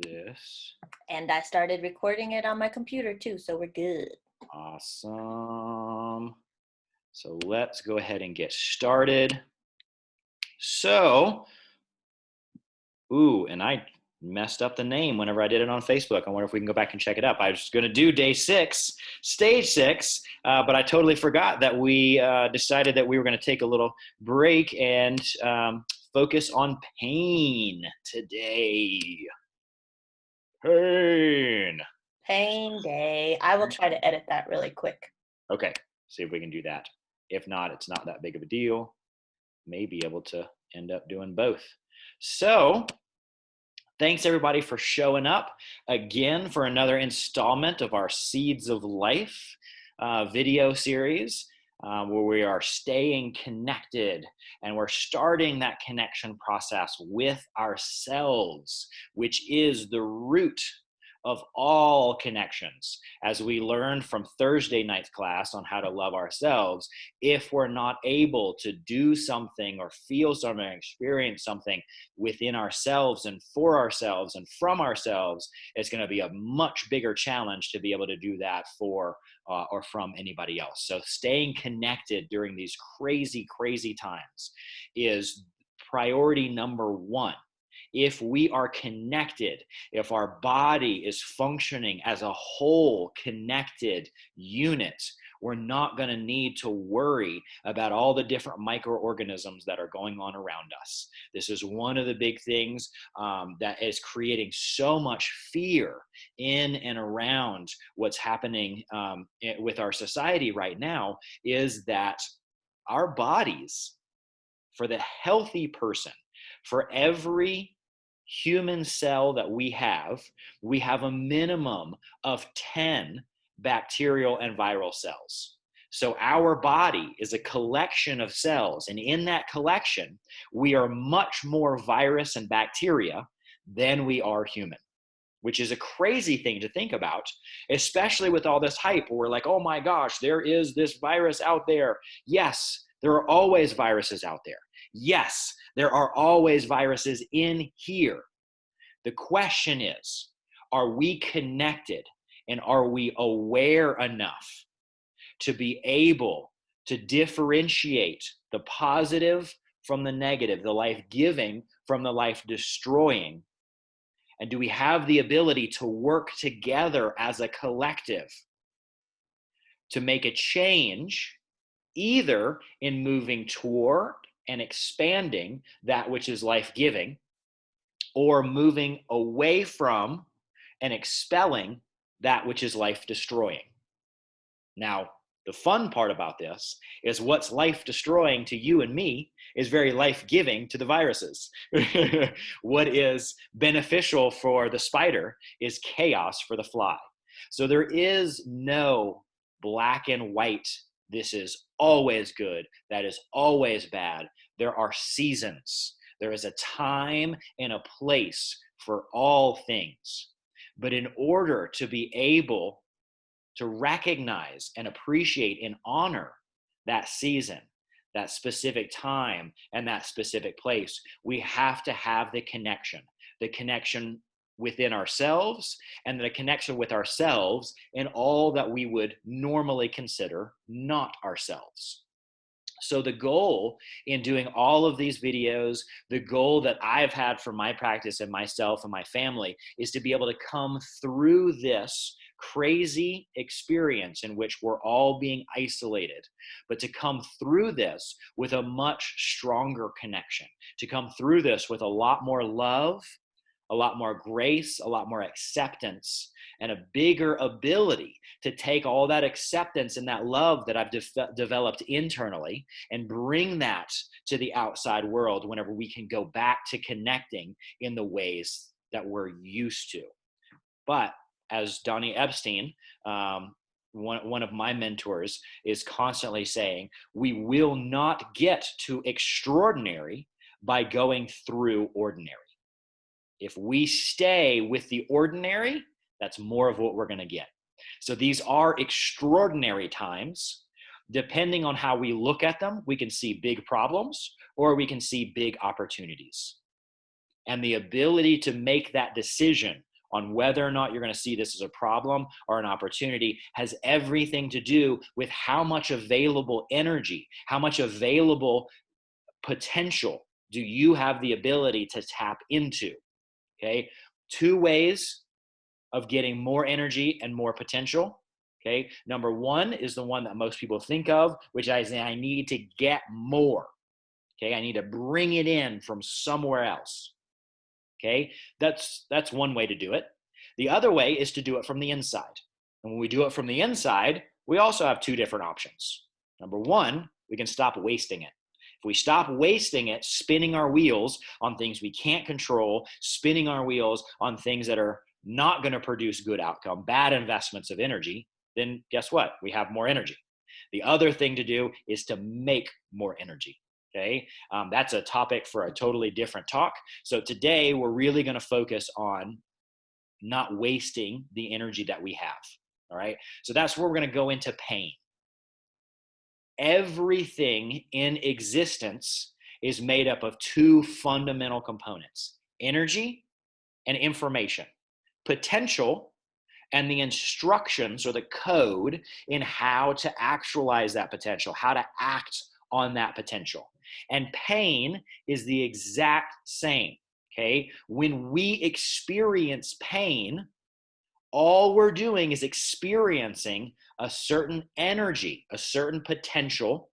this. And I started recording it on my computer too, so we're good. Awesome. So let's go ahead and get started. So, and I messed up the name whenever I did it on Facebook. I wonder if we can go back and check it up. I was going to do day 6, stage 6, but I totally forgot that we decided that we were going to take a little break and focus on pain today. Pain. Pain day. I will try to edit that really quick. Okay, see if we can do that. If not, it's not that big of a deal. May be able to end up doing both. So, thanks everybody for showing up again for another installment of our Seeds of Life video series where we are staying connected and we're starting that connection process with ourselves, which is the root of all connections. As we learned from Thursday night's class on how to love ourselves, if we're not able to do something or feel something, experience something within ourselves and for ourselves and from ourselves, it's going to be a much bigger challenge to be able to do that for or from anybody else. So staying connected during these crazy, crazy times is priority number one. If we are connected, if our body is functioning as a whole connected unit, we're not going to need to worry about all the different microorganisms that are going on around us. This is one of the big things that is creating so much fear in and around what's happening with our society right now, is that our bodies, for the healthy person, for every human cell that we have a minimum of 10 bacterial and viral cells. So our body is a collection of cells, and in that collection, we are much more virus and bacteria than we are human, which is a crazy thing to think about, especially with all this hype where we're like, oh my gosh, there is this virus out there. Yes, there are always viruses out there. Yes, there are always viruses in here. The question is, are we connected and are we aware enough to be able to differentiate the positive from the negative, the life-giving from the life-destroying? And do we have the ability to work together as a collective to make a change, either in moving toward and expanding that which is life-giving, or moving away from and expelling that which is life-destroying? Now, the fun part about this is what's life-destroying to you and me is very life-giving to the viruses. What is beneficial for the spider is chaos for the fly. So there is no black and white. This is always good. That is always bad. There are seasons. There is a time and a place for all things. But in order to be able to recognize and appreciate and honor that season, that specific time, and that specific place, we have to have the connection within ourselves, and the connection with ourselves in all that we would normally consider not ourselves. So the goal in doing all of these videos, the goal that I've had for my practice and myself and my family, is to be able to come through this crazy experience in which we're all being isolated, but to come through this with a much stronger connection, to come through this with a lot more love, a lot more grace, a lot more acceptance, and a bigger ability to take all that acceptance and that love that I've developed internally and bring that to the outside world whenever we can go back to connecting in the ways that we're used to. But as Donnie Epstein, one of my mentors, is constantly saying, we will not get to extraordinary by going through ordinary. If we stay with the ordinary, that's more of what we're going to get. So these are extraordinary times. Depending on how we look at them, we can see big problems or we can see big opportunities. And the ability to make that decision on whether or not you're going to see this as a problem or an opportunity has everything to do with how much available energy, how much available potential do you have the ability to tap into. Okay, two ways of getting more energy and more potential. Okay, number one is the one that most people think of, which is I need to get more. Okay, I need to bring it in from somewhere else. Okay, that's one way to do it. The other way is to do it from the inside. And when we do it from the inside, we also have two different options. Number one, we can stop wasting it. If we stop wasting it, spinning our wheels on things we can't control, spinning our wheels on things that are not going to produce good outcome, bad investments of energy, then guess what? We have more energy. The other thing to do is to make more energy. Okay, that's a topic for a totally different talk. So today we're really going to focus on not wasting the energy that we have. All right, so that's where we're going to go into pain. Everything in existence is made up of two fundamental components: energy and information. Potential and the instructions or the code in how to actualize that potential, how to act on that potential. And pain is the exact same. Okay, when we experience pain, all we're doing is experiencing a certain energy, a certain potential,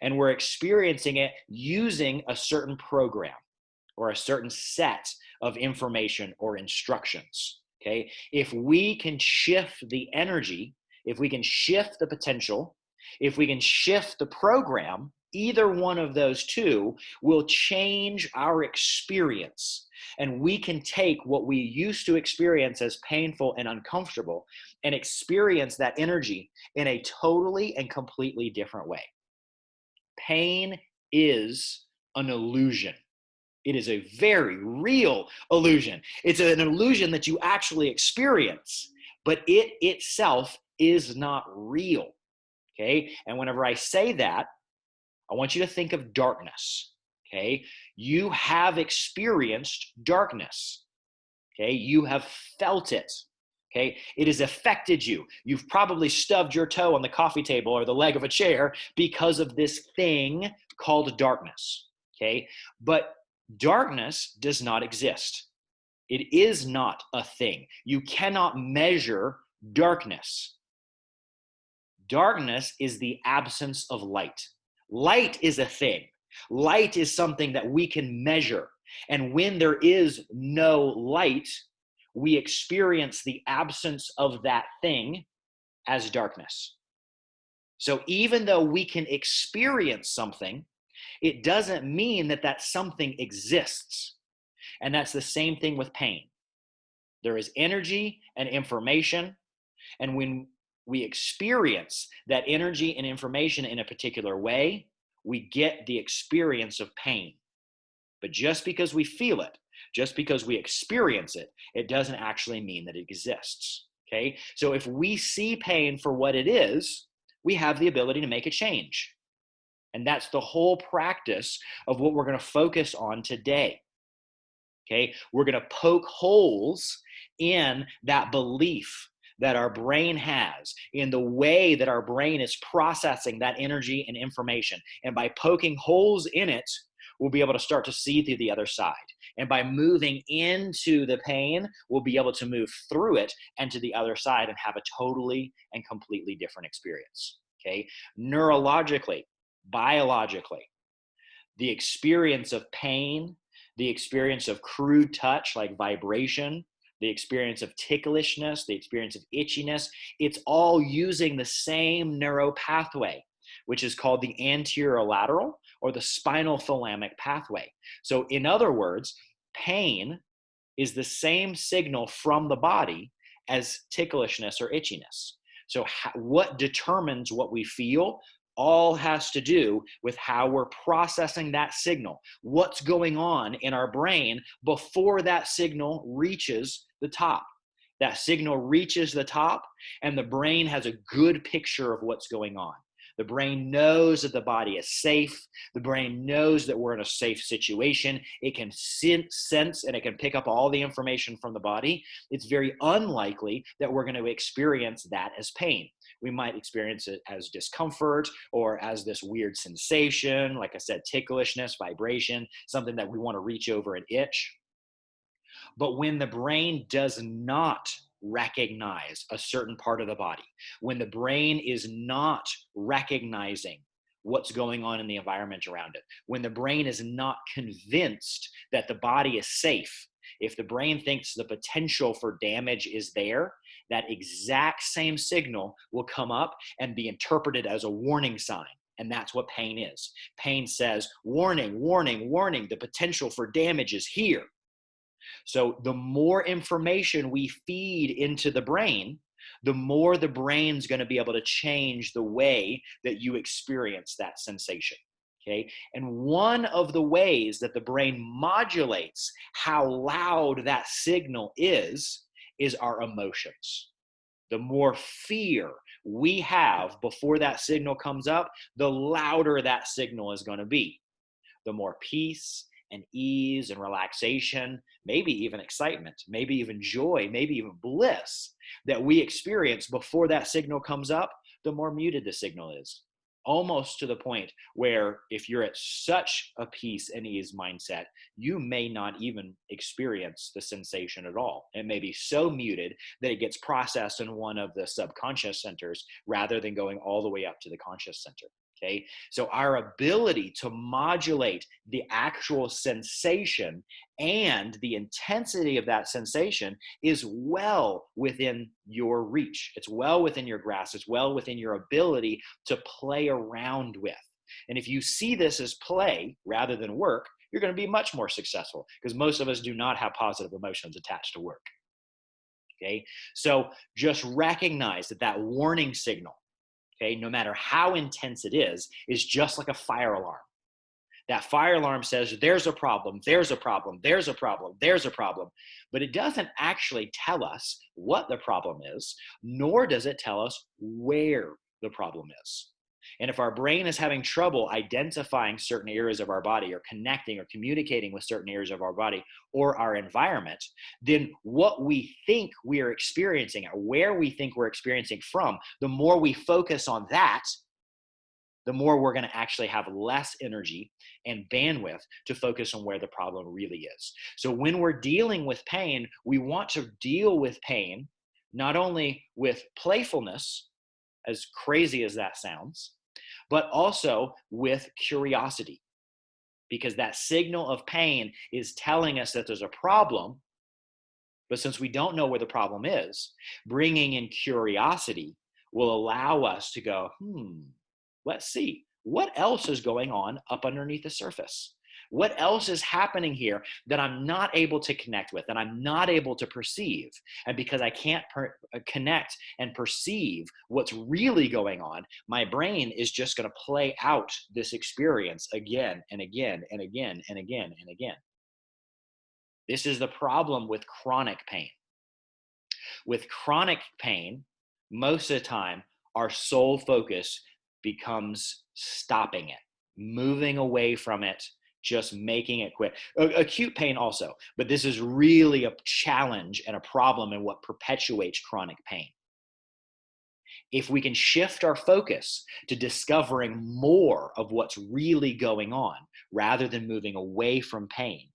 and we're experiencing it using a certain program or a certain set of information or instructions. Okay, if we can shift the energy, if we can shift the potential, if we can shift the program, either one of those two will change our experience. And we can take what we used to experience as painful and uncomfortable and experience that energy in a totally and completely different way. Pain is an illusion. It is a very real illusion. It's an illusion that you actually experience, but it itself is not real. Okay? And whenever I say that, I want you to think of darkness. Okay? You have experienced darkness. Okay? You have felt it. Okay? It has affected you. You've probably stubbed your toe on the coffee table or the leg of a chair because of this thing called darkness. Okay? But darkness does not exist. It is not a thing. You cannot measure darkness. Darkness is the absence of light. Light is a thing. Light is something that we can measure. And when there is no light, we experience the absence of that thing as darkness. So even though we can experience something, it doesn't mean that that something exists. And that's the same thing with pain. There is energy and information. And when we experience that energy and information in a particular way, we get the experience of pain. But just because we feel it, just because we experience it, it doesn't actually mean that it exists. Okay? So if we see pain for what it is, we have the ability to make a change. And that's the whole practice of what we're going to focus on today. Okay? We're going to poke holes in that belief that our brain has, in the way that our brain is processing that energy and information. And by poking holes in it, we'll be able to start to see through the other side. And by moving into the pain, we'll be able to move through it and to the other side and have a totally and completely different experience. Okay? Neurologically, biologically, the experience of pain, the experience of crude touch like vibration, the experience of ticklishness, the experience of itchiness, it's all using the same neural pathway, which is called the anterolateral or the spinal thalamic pathway. So in other words, pain is the same signal from the body as ticklishness or itchiness. So what determines what we feel all has to do with how we're processing that signal. What's going on in our brain before that signal reaches the top. That signal reaches the top and the brain has a good picture of what's going on. The brain knows that the body is safe. The brain knows that we're in a safe situation. It can sense and it can pick up all the information from the body. It's very unlikely that we're going to experience that as pain. We might experience it as discomfort or as this weird sensation, like I said, ticklishness, vibration, something that we want to reach over and itch. But when the brain does not recognize a certain part of the body, when the brain is not recognizing what's going on in the environment around it, when the brain is not convinced that the body is safe, if the brain thinks the potential for damage is there, that exact same signal will come up and be interpreted as a warning sign. And that's what pain is. Pain says, warning, warning, warning, the potential for damage is here. So the more information we feed into the brain, the more the brain's going to be able to change the way that you experience that sensation. Okay. And one of the ways that the brain modulates how loud that signal is our emotions. The more fear we have before that signal comes up, the louder that signal is going to be. The more peace and ease and relaxation, maybe even excitement, maybe even joy, maybe even bliss that we experience before that signal comes up, the more muted the signal is. Almost to the point where if you're at such a peace and ease mindset, you may not even experience the sensation at all. It may be so muted that it gets processed in one of the subconscious centers rather than going all the way up to the conscious center. Okay, so our ability to modulate the actual sensation and the intensity of that sensation is well within your reach. It's well within your grasp. It's well within your ability to play around with. And if you see this as play rather than work, you're going to be much more successful because most of us do not have positive emotions attached to work. Okay, so just recognize that warning signal, okay, no matter how intense it is just like a fire alarm. That fire alarm says there's a problem, there's a problem, there's a problem, there's a problem. But it doesn't actually tell us what the problem is, nor does it tell us where the problem is. And if our brain is having trouble identifying certain areas of our body or connecting or communicating with certain areas of our body or our environment, then what we think we are experiencing or where we think we're experiencing from, the more we focus on that, the more we're going to actually have less energy and bandwidth to focus on where the problem really is. So when we're dealing with pain, we want to deal with pain not only with playfulness, as crazy as that sounds, but also with curiosity, because that signal of pain is telling us that there's a problem. But since we don't know where the problem is, bringing in curiosity will allow us to go, let's see, what else is going on up underneath the surface? What else is happening here that I'm not able to connect with, that I'm not able to perceive? And because I can't connect and perceive what's really going on, my brain is just going to play out this experience again and again and again and again and again. This is the problem with chronic pain. With chronic pain, most of the time, our sole focus becomes stopping it, moving away from it, just making it quit. Acute pain also, but this is really a challenge and a problem in what perpetuates chronic pain. If we can shift our focus to discovering more of what's really going on rather than moving away from pain,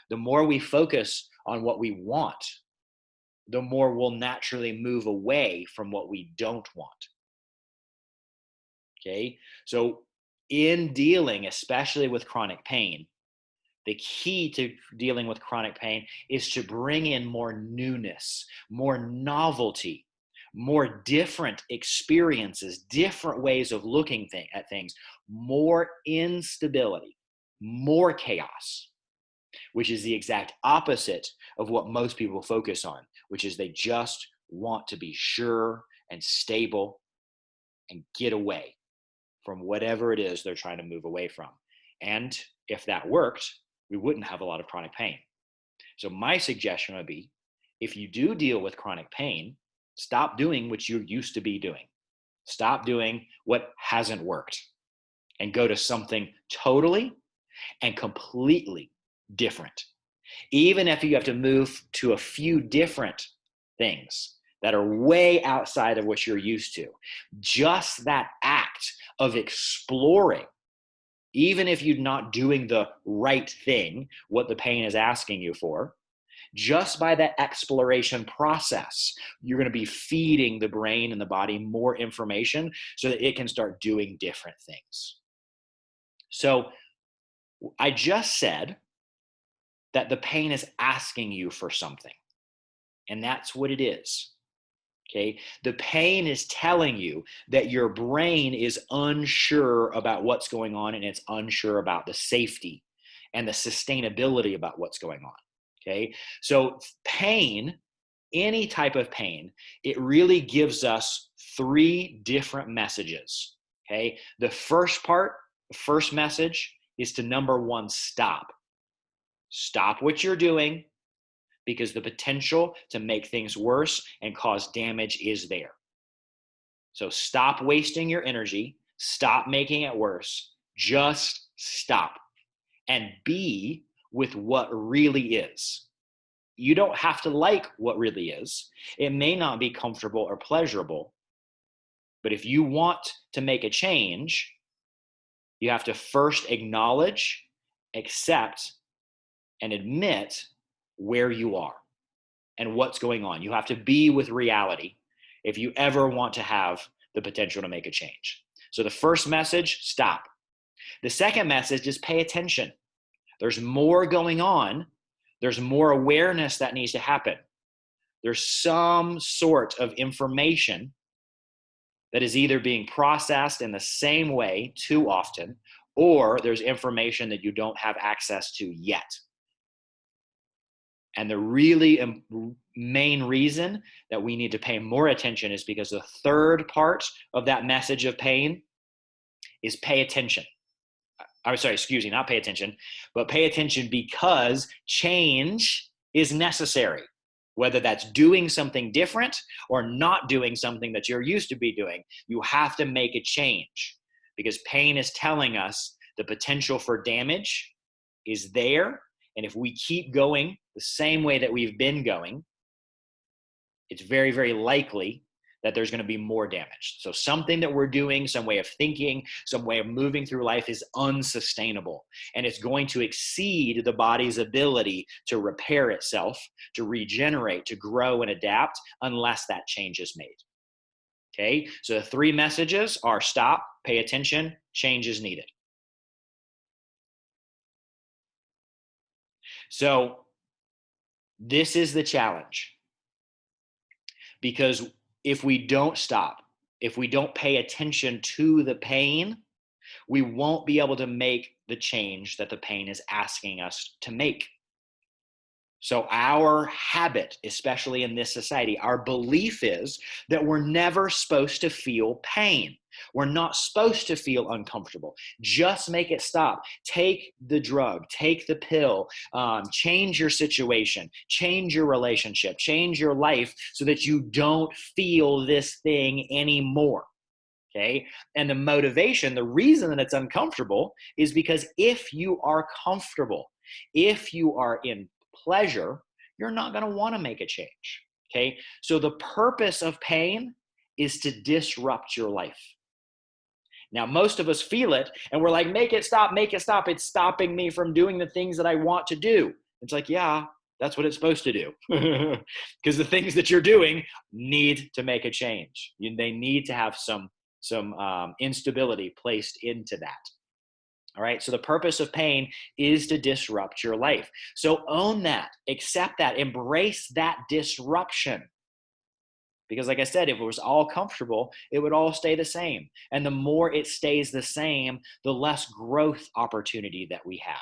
the more we focus on what we want, the more we'll naturally move away from what we don't want. Okay, so in dealing, especially with chronic pain, the key to dealing with chronic pain is to bring in more newness, more novelty, more different experiences, different ways of looking at things, more instability, more chaos, which is the exact opposite of what most people focus on, which is they just want to be sure and stable and get away from whatever it is they're trying to move away from. And if that worked, we wouldn't have a lot of chronic pain. So my suggestion would be, if you do deal with chronic pain, stop doing what you used to be doing. Stop doing what hasn't worked and go to something totally and completely different. Even if you have to move to a few different things that are way outside of what you're used to, just that act of exploring, even if you're not doing the right thing, what the pain is asking you for, just by that exploration process, you're going to be feeding the brain and the body more information so that it can start doing different things. So I just said that the pain is asking you for something, and that's what it is. Okay. The pain is telling you that your brain is unsure about what's going on, and it's unsure about the safety and the sustainability about what's going on. Okay. So pain, any type of pain, it really gives us three different messages. Okay. The first message is to number one, stop. Stop what you're doing, because the potential to make things worse and cause damage is there. So stop wasting your energy, stop making it worse, just stop and be with what really is. You don't have to like what really is. It may not be comfortable or pleasurable, but if you want to make a change, you have to first acknowledge, accept, and admit where you are and what's going on. You have to be with reality if you ever want to have the potential to make a change. So the first message, stop. The second message is pay attention. There's more going on. There's more awareness that needs to happen. There's some sort of information that is either being processed in the same way too often, or there's information that you don't have access to yet. And the really main reason that we need to pay more attention is because the third part of that message of pain is pay attention. I'm sorry, excuse me, not pay attention, but pay attention because change is necessary. Whether that's doing something different or not doing something that you're used to be doing, you have to make a change because pain is telling us the potential for damage is there. And if we keep going the same way that we've been going, it's very, very likely that there's going to be more damage. So something that we're doing, some way of thinking, some way of moving through life is unsustainable. And it's going to exceed the body's ability to repair itself, to regenerate, to grow and adapt unless that change is made. Okay, so the three messages are stop, pay attention, change is needed. So this is the challenge. Because if we don't stop, if we don't pay attention to the pain, we won't be able to make the change that the pain is asking us to make. So our habit, especially in this society, our belief is that we're never supposed to feel pain. We're not supposed to feel uncomfortable. Just make it stop. Take the drug, take the pill, change your situation, change your relationship, change your life so that you don't feel this thing anymore. Okay. And the motivation, the reason that it's uncomfortable is because if you are comfortable, if you are in pleasure, you're not going to want to make a change. Okay. So the purpose of pain is to disrupt your life. Now, most of us feel it and we're like, make it stop, make it stop. It's stopping me from doing the things that I want to do. It's like, yeah, that's what it's supposed to do. Because the things that you're doing need to make a change. They need to have some instability placed into that. All right. So the purpose of pain is to disrupt your life. So own that, accept that, embrace that disruption. Because like I said, if it was all comfortable, it would all stay the same. And the more it stays the same, the less growth opportunity that we have.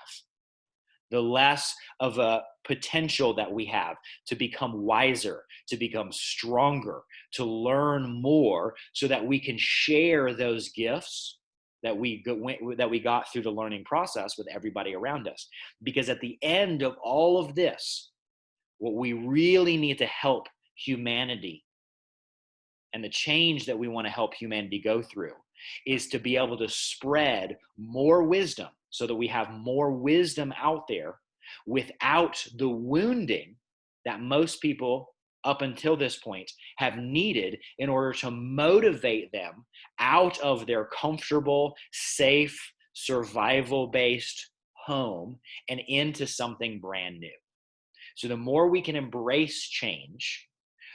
The less of a potential that we have to become wiser, to become stronger, to learn more so that we can share those gifts that we got through the learning process with everybody around us. Because at the end of all of this, what we really need to help humanity and the change that we want to help humanity go through is to be able to spread more wisdom so that we have more wisdom out there without the wounding that most people up until this point have needed in order to motivate them out of their comfortable, safe, survival-based home and into something brand new. So the more we can embrace change,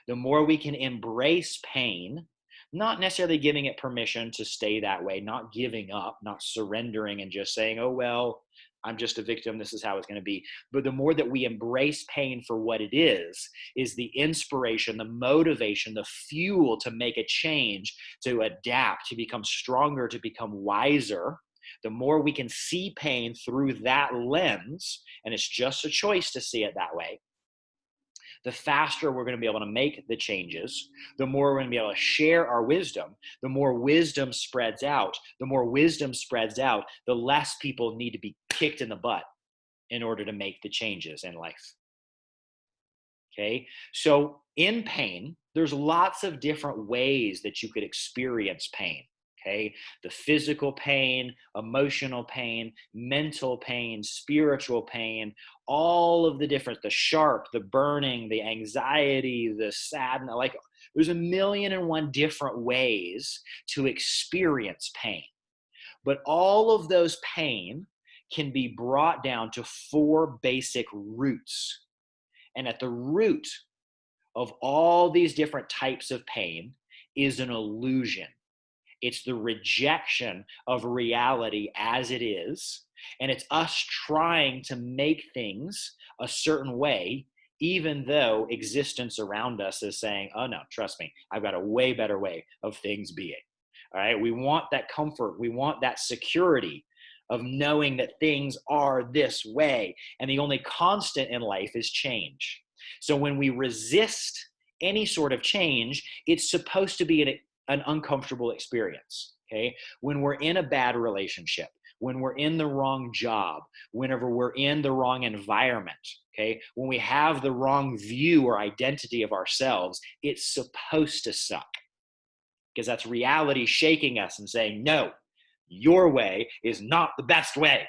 the more we can embrace pain, not necessarily giving it permission to stay that way, not giving up, not surrendering and just saying, oh, well, I'm just a victim. This is how it's going to be. But the more that we embrace pain for what it is the inspiration, the motivation, the fuel to make a change, to adapt, to become stronger, to become wiser. The more we can see pain through that lens, and it's just a choice to see it that way, the faster we're going to be able to make the changes, the more we're going to be able to share our wisdom, the more wisdom spreads out. The more wisdom spreads out, the less people need to be kicked in the butt in order to make the changes in life. Okay, so in pain, there's lots of different ways that you could experience pain. Okay, the physical pain, emotional pain, mental pain, spiritual pain, all of the different, the sharp, the burning, the anxiety, the sadness, like there's a million and one different ways to experience pain. But all of those pain can be brought down to four basic roots. And at the root of all these different types of pain is an illusion. It's the rejection of reality as it is. And it's us trying to make things a certain way, even though existence around us is saying, oh no, trust me, I've got a way better way of things being. All right. We want that comfort. We want that security of knowing that things are this way. And the only constant in life is change. So when we resist any sort of change, it's supposed to be an uncomfortable experience. Okay. When we're in a bad relationship, when we're in the wrong job, whenever we're in the wrong environment, okay, when we have the wrong view or identity of ourselves, it's supposed to suck because that's reality shaking us and saying, no, your way is not the best way.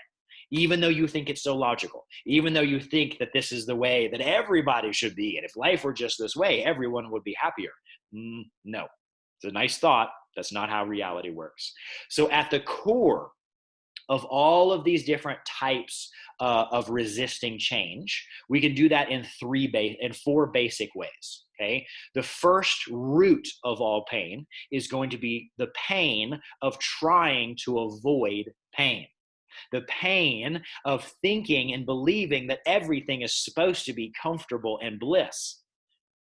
Even though you think it's so logical, even though you think that this is the way that everybody should be, and if life were just this way, everyone would be happier. No, it's a nice thought. That's not how reality works. So at the core of all of these different types of resisting change, we can do that in four basic ways. Okay, the first root of all pain is going to be the pain of trying to avoid pain. The pain of thinking and believing that everything is supposed to be comfortable and bliss,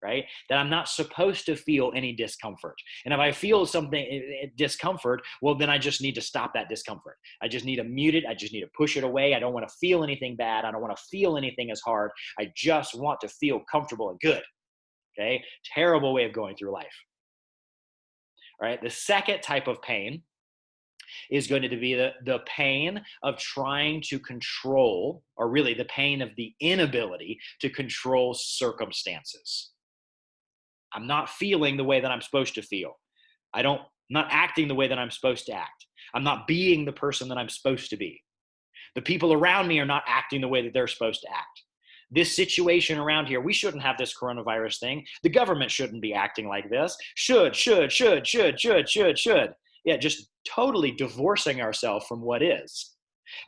right? That I'm not supposed to feel any discomfort. And if I feel something discomfort, well, then I just need to stop that discomfort. I just need to mute it. I just need to push it away. I don't want to feel anything bad. I don't want to feel anything as hard. I just want to feel comfortable and good. Okay? Terrible way of going through life. All right. The second type of pain is going to be the pain of trying to control, or really the pain of the inability to control circumstances. I'm not feeling the way that I'm supposed to feel. I'm not acting the way that I'm supposed to act. I'm not being the person that I'm supposed to be. The people around me are not acting the way that they're supposed to act. This situation around here, we shouldn't have this coronavirus thing. The government shouldn't be acting like this. Should. Yeah, just totally divorcing ourselves from what is.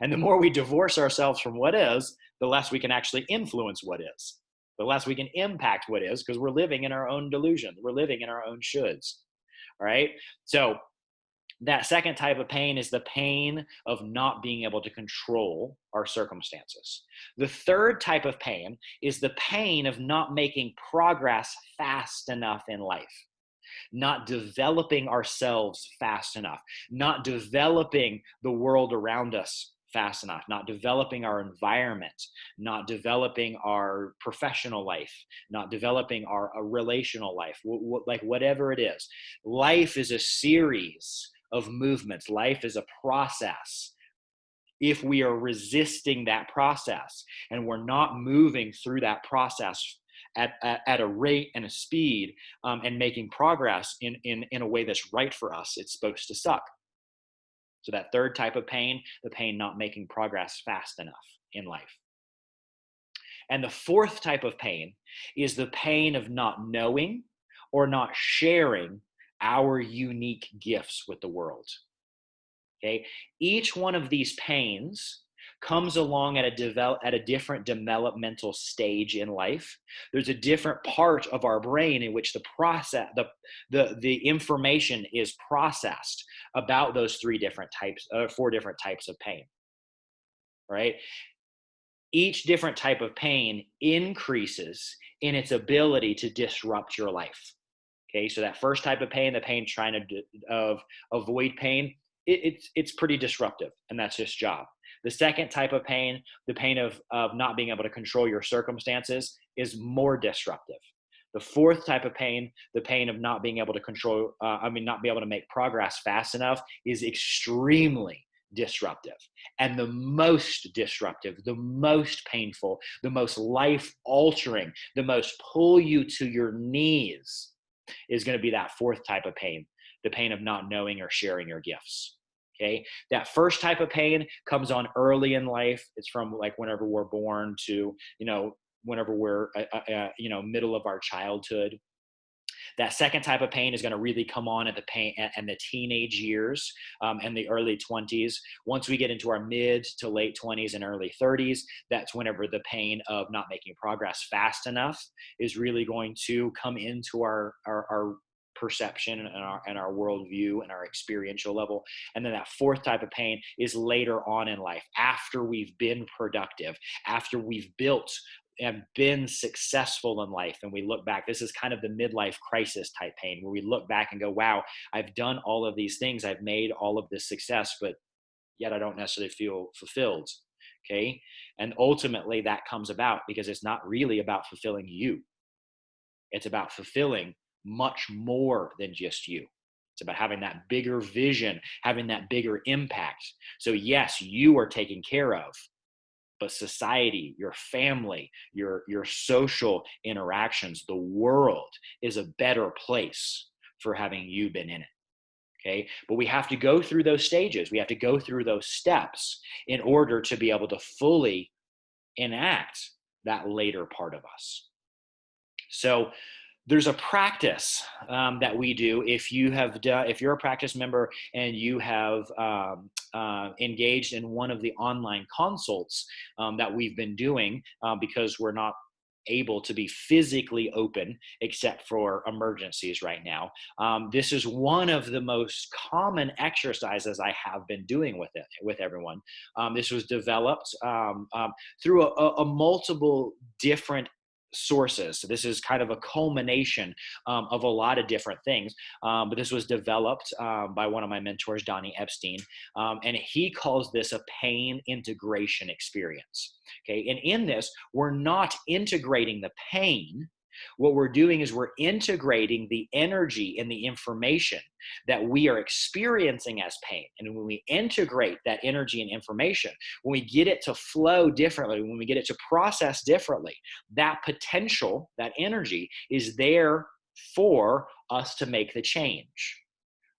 And the more we divorce ourselves from what is, the less we can actually influence what is, the less we can impact what is, because we're living in our own delusion. We're living in our own shoulds. All right. So that second type of pain is the pain of not being able to control our circumstances. The third type of pain is the pain of not making progress fast enough in life, not developing ourselves fast enough, not developing the world around us fast enough, not developing our environment, not developing our professional life, not developing our relational life, like whatever it is. Life is a series of movements. Life is a process. If we are resisting that process and we're not moving through that process at a rate and a speed, and making progress in a way that's right for us, it's supposed to suck. So that third type of pain, the pain not making progress fast enough in life. And the fourth type of pain is the pain of not knowing or not sharing our unique gifts with the world. Okay, each one of these pains comes along at a different developmental stage in life. There's a different part of our brain in which the information is processed about those four different types of pain. Right? Each different type of pain increases in its ability to disrupt your life. Okay, so that first type of pain, the pain trying to avoid pain, it's pretty disruptive, and that's its job. The second type of pain, the pain of not being able to control your circumstances, is more disruptive. The fourth type of pain, the pain of not being able to not be able to make progress fast enough, is extremely disruptive. And the most disruptive, the most painful, the most life altering, the most pull you to your knees is going to be that fourth type of pain, the pain of not knowing or sharing your gifts. Okay. That first type of pain comes on early in life. It's from like whenever we're born to, whenever we're, middle of our childhood. That second type of pain is going to really come on at the pain and the teenage years, and the early 20s. Once we get into our mid to late 20s and early 30s, that's whenever the pain of not making progress fast enough is really going to come into our perception and our worldview and our experiential level. And then that fourth type of pain is later on in life, after we've been productive, after we've built and been successful in life, and we look back. This is kind of the midlife crisis type pain, where we look back and go, wow, I've done all of these things, I've made all of this success, but yet I don't necessarily feel fulfilled. Okay. And ultimately that comes about because it's not really about fulfilling you. It's about fulfilling much more than just you. It's about having that bigger vision, having that bigger impact. So yes, you are taken care of, but society, your family, your social interactions, the world is a better place for having you been in it. Okay. But we have to go through those stages. We have to go through those steps in order to be able to fully enact that later part of us. So there's a practice that we do. If you're a practice member and you have engaged in one of the online consults that we've been doing, because we're not able to be physically open except for emergencies right now. This is one of the most common exercises I have been doing with everyone. This was developed through a multiple different sources. So this is kind of a culmination of a lot of different things. But this was developed by one of my mentors, Donnie Epstein, and he calls this a pain integration experience. Okay, and in this, we're not integrating the pain. What we're doing is we're integrating the energy and the information that we are experiencing as pain. And when we integrate that energy and information, when we get it to flow differently, when we get it to process differently, that potential, that energy is there for us to make the change,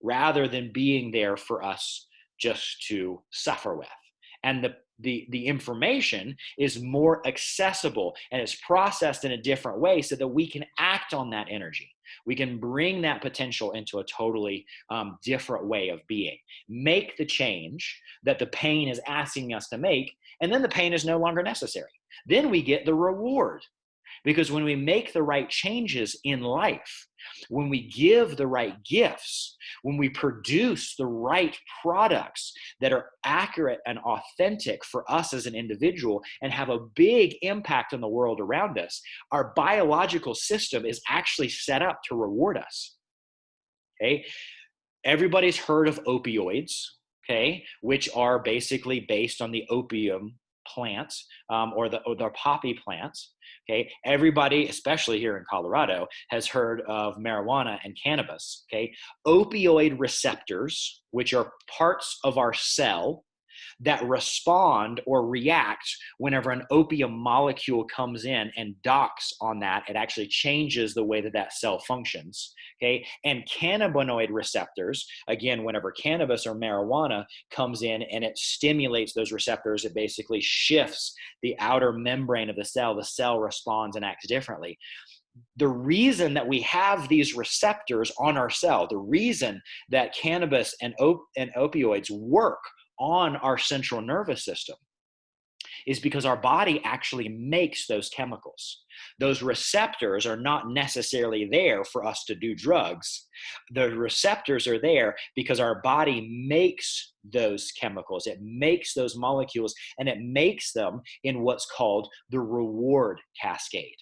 rather than being there for us just to suffer with. And the information is more accessible and it's processed in a different way so that we can act on that energy. We can bring that potential into a totally different way of being, make the change that the pain is asking us to make, and then the pain is no longer necessary. Then we get the reward. Because when we make the right changes in life, when we give the right gifts, when we produce the right products that are accurate and authentic for us as an individual and have a big impact on the world around us, our biological system is actually set up to reward us. Okay? Everybody's heard of opioids, okay, which are basically based on the opium plants, or the poppy plants. Okay, everybody, especially here in Colorado, has heard of marijuana and cannabis. Okay, opioid receptors, which are parts of our cell that respond or react whenever an opium molecule comes in and docks on that. It actually changes the way that that cell functions. Okay. And cannabinoid receptors, again, whenever cannabis or marijuana comes in and it stimulates those receptors, it basically shifts the outer membrane of the cell responds and acts differently. The reason that we have these receptors on our cell, the reason that cannabis and opioids work on our central nervous system is because our body actually makes those chemicals. Those receptors are not necessarily there for us to do drugs. The receptors are there because our body makes those chemicals. It makes those molecules, and it makes them in what's called the reward cascade.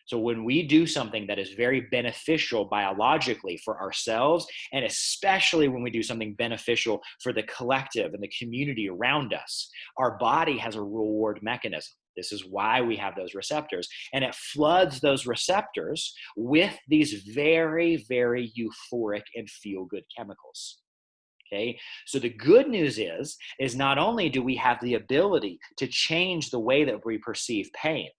So when we do something that is very beneficial biologically for ourselves, and especially when we do something beneficial for the collective and the community around us, our body has a reward mechanism. This is why we have those receptors, and it floods those receptors with these very, very euphoric and feel-good chemicals. Okay, so the good news is not only do we have the ability to change the way that we perceive pain,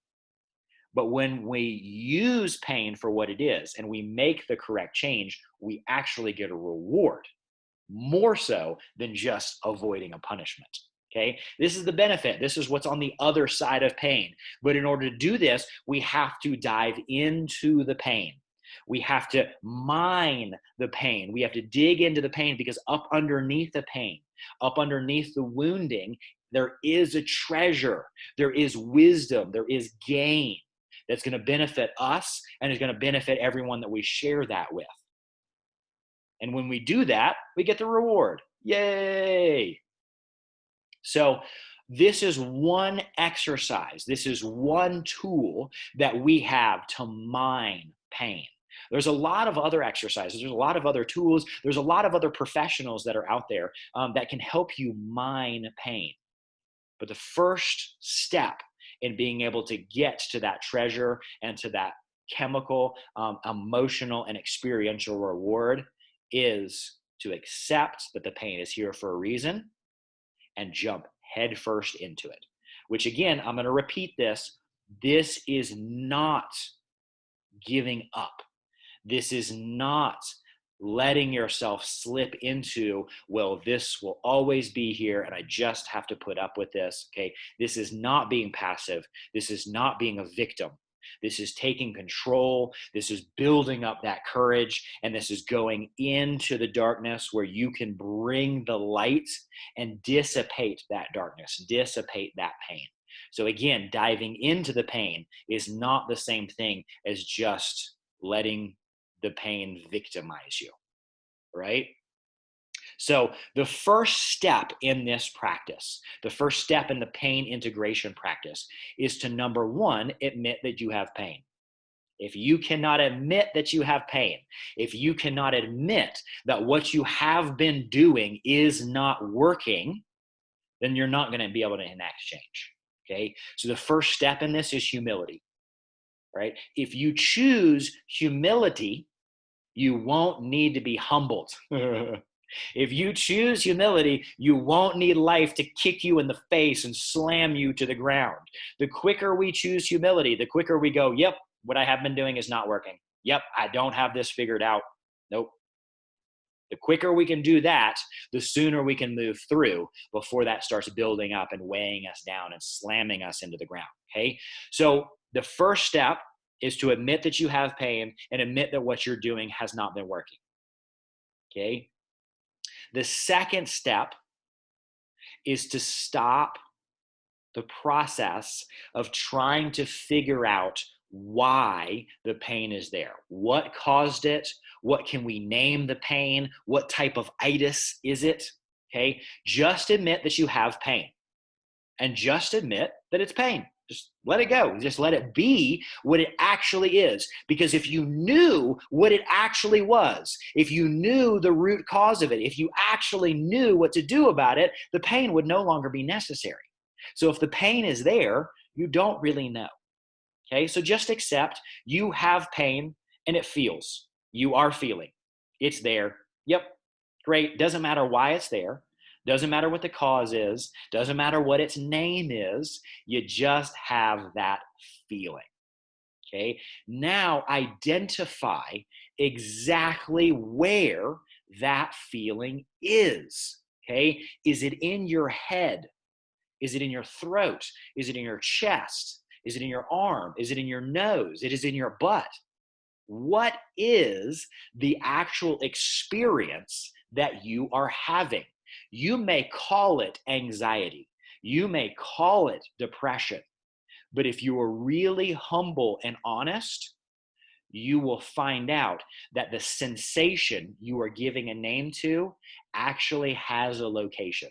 but when we use pain for what it is and we make the correct change, we actually get a reward, more so than just avoiding a punishment. Okay, this is the benefit. This is what's on the other side of pain. But in order to do this, we have to dive into the pain. We have to mine the pain. We have to dig into the pain, because up underneath the pain, up underneath the wounding, there is a treasure. There is wisdom. There is gain that's going to benefit us and is going to benefit everyone that we share that with. And when we do that, we get the reward. Yay! So this is one exercise. This is one tool that we have to mine pain. There's a lot of other exercises. There's a lot of other tools. There's a lot of other professionals that are out there that can help you mine pain. But the first step in being able to get to that treasure and to that chemical, emotional, and experiential reward is to accept that the pain is here for a reason and jump headfirst into it. Which, again, I'm going to repeat this. This is not giving up. This is not letting yourself slip into, well, this will always be here and I just have to put up with this. Okay. This is not being passive. This is not being a victim. This is taking control. This is building up that courage. And this is going into the darkness where you can bring the light and dissipate that darkness, dissipate that pain. So again, diving into the pain is not the same thing as just letting the pain victimize you, right? So the first step in this practice, the first step in the pain integration practice, is to, number one, admit that you have pain. If you cannot admit that you have pain, if you cannot admit that what you have been doing is not working, then you're not going to be able to enact change. Okay? So the first step in this is humility, right? If you choose humility, you won't need to be humbled. If you choose humility, you won't need life to kick you in the face and slam you to the ground. The quicker we choose humility, the quicker we go, yep, what I have been doing is not working. Yep, I don't have this figured out. Nope. The quicker we can do that, the sooner we can move through before that starts building up and weighing us down and slamming us into the ground. Okay. So the first step is to admit that you have pain and admit that what you're doing has not been working. Okay. The second step is to stop the process of trying to figure out why the pain is there. What caused it? What can we name the pain? What type of itis is it? Okay. Just admit that you have pain and just admit that it's pain. Just let it go. Just let it be what it actually is. Because if you knew what it actually was, if you knew the root cause of it, if you actually knew what to do about it, the pain would no longer be necessary. So if the pain is there, you don't really know. Okay, so just accept you have pain and it feels. You are feeling. It's there. Yep, great. Doesn't matter why it's there. Doesn't matter what the cause is, doesn't matter what its name is, you just have that feeling. Okay, now identify exactly where that feeling is. Okay, is it in your head? Is it in your throat? Is it in your chest? Is it in your arm? Is it in your nose? It is in your butt. What is the actual experience that you are having? You may call it anxiety. You may call it depression. But if you are really humble and honest, you will find out that the sensation you are giving a name to actually has a location.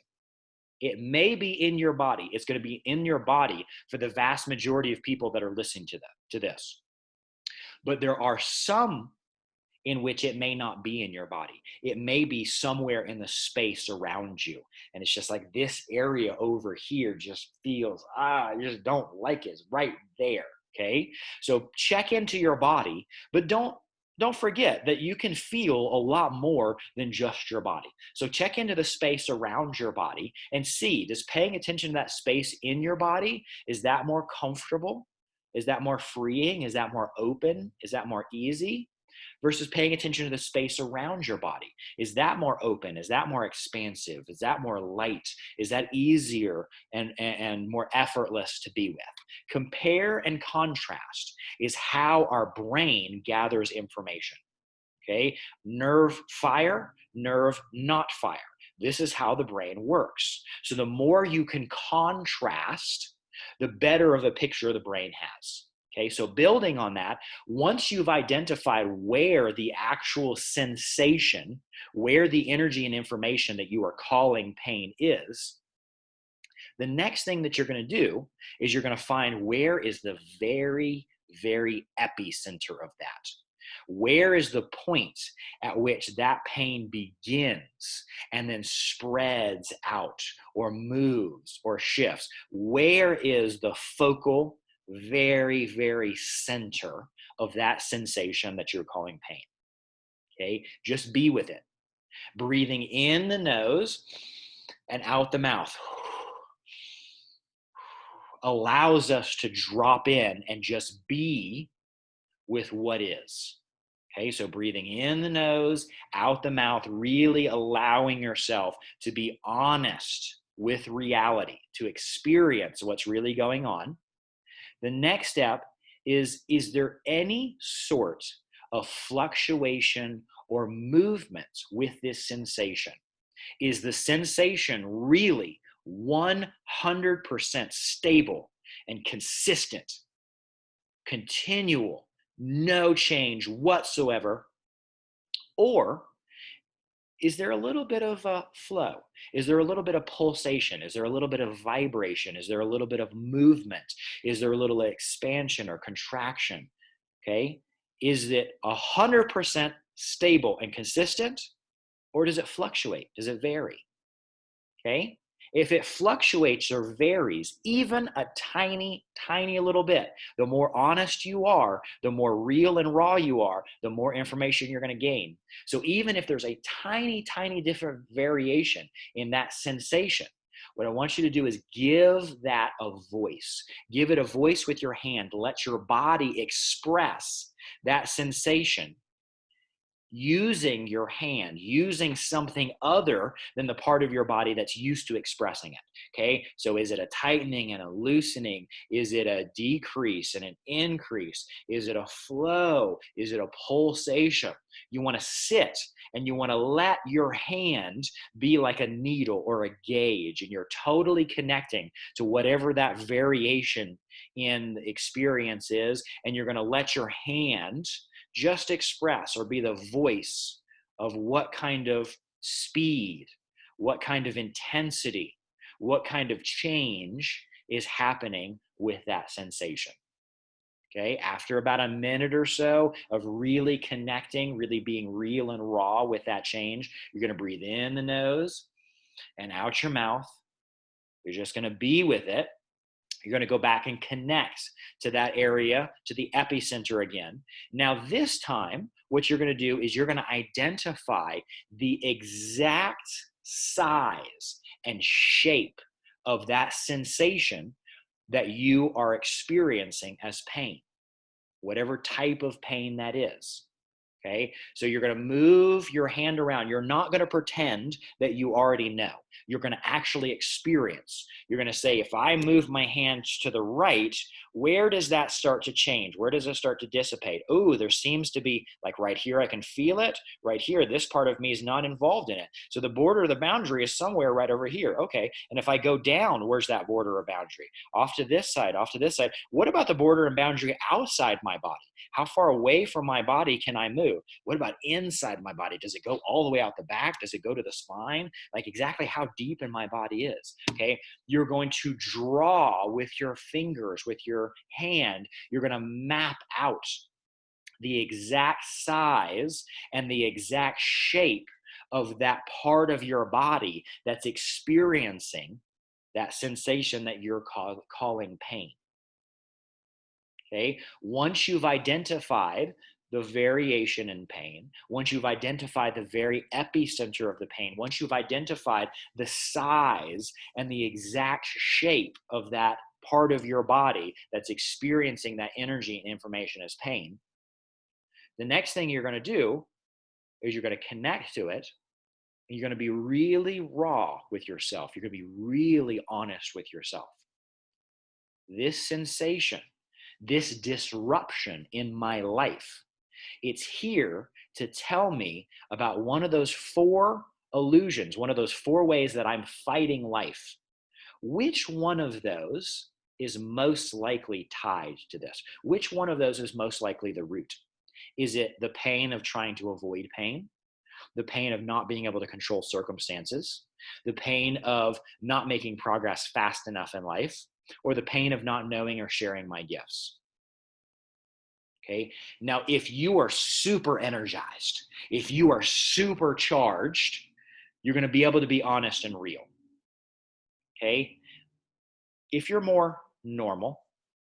It may be in your body. It's going to be in your body for the vast majority of people that are listening to this. But there are some in which it may not be in your body. It may be somewhere in the space around you. And it's just like this area over here just feels, I just don't like it. It's right there. Okay. So check into your body, but don't forget that you can feel a lot more than just your body. So check into the space around your body and see, does paying attention to that space in your body, is that more comfortable? Is that more freeing? Is that more open? Is that more easy? Versus paying attention to the space around your body. Is that more open? Is that more expansive? Is that more light? Is that easier and more effortless to be with? Compare and contrast is how our brain gathers information. Okay, nerve fire, nerve not fire. This is how the brain works. So the more you can contrast, the better of a picture the brain has. Okay, so building on that, once you've identified where the actual sensation, where the energy and information that you are calling pain is, the next thing that you're going to do is you're going to find where is the very, very epicenter of that. Where is the point at which that pain begins and then spreads out or moves or shifts? Where is the focal, very, very center of that sensation that you're calling pain? Okay, just be with it. Breathing in the nose and out the mouth allows us to drop in and just be with what is. Okay, so breathing in the nose, out the mouth, really allowing yourself to be honest with reality, to experience what's really going on. The next step is there any sort of fluctuation or movement with this sensation? Is the sensation really 100% stable and consistent, continual, no change whatsoever? Or is there a little bit of a flow? Is there a little bit of pulsation? Is there a little bit of vibration? Is there a little bit of movement? Is there a little expansion or contraction? Okay. Is it 100% stable and consistent, or does it fluctuate? Does it vary? Okay. If it fluctuates or varies even a tiny, tiny little bit, the more honest you are, the more real and raw you are, the more information you're going to gain. So even if there's a tiny, tiny different variation in that sensation, what I want you to do is give that a voice. Give it a voice with your hand. Let your body express that sensation using your hand, using something other than the part of your body that's used to expressing it. Okay, so is it a tightening and a loosening? Is it a decrease and an increase? Is it a flow? Is it a pulsation? You want to sit and you want to let your hand be like a needle or a gauge, and you're totally connecting to whatever that variation in the experience is, and you're going to let your hand just express or be the voice of what kind of speed, what kind of intensity, what kind of change is happening with that sensation. Okay, after about a minute or so of really connecting, really being real and raw with that change, you're going to breathe in the nose and out your mouth. You're just going to be with it. You're going to go back and connect to that area, to the epicenter again. Now, this time, what you're going to do is you're going to identify the exact size and shape of that sensation that you are experiencing as pain, whatever type of pain that is. Okay, so you're going to move your hand around. You're not going to pretend that you already know. You're going to actually experience. You're going to say, if I move my hands to the right, where does that start to change? Where does it start to dissipate? Oh, there seems to be, like right here, I can feel it. Right here, this part of me is not involved in it. So the border, the boundary is somewhere right over here. Okay, and if I go down, where's that border or boundary? Off to this side, off to this side. What about the border and boundary outside my body? How far away from my body can I move? What about inside my body? Does it go all the way out the back? Does it go to the spine? Like exactly how deep in my body is. Okay. You're going to draw with your fingers, with your hand. You're going to map out the exact size and the exact shape of that part of your body that's experiencing that sensation that you're calling pain. Okay. Once you've identified the variation in pain, once you've identified the very epicenter of the pain, once you've identified the size and the exact shape of that part of your body that's experiencing that energy and information as pain, the next thing you're going to do is you're going to connect to it. And you're going to be really raw with yourself. You're going to be really honest with yourself. This sensation, this disruption in my life, it's here to tell me about one of those four illusions, one of those four ways that I'm fighting life. Which one of those is most likely tied to this? Which one of those is most likely the root? Is it the pain of trying to avoid pain? The pain of not being able to control circumstances? The pain of not making progress fast enough in life? Or the pain of not knowing or sharing my gifts? Okay. Now, if you are super energized, if you are super charged, you're going to be able to be honest and real. Okay. If you're more normal,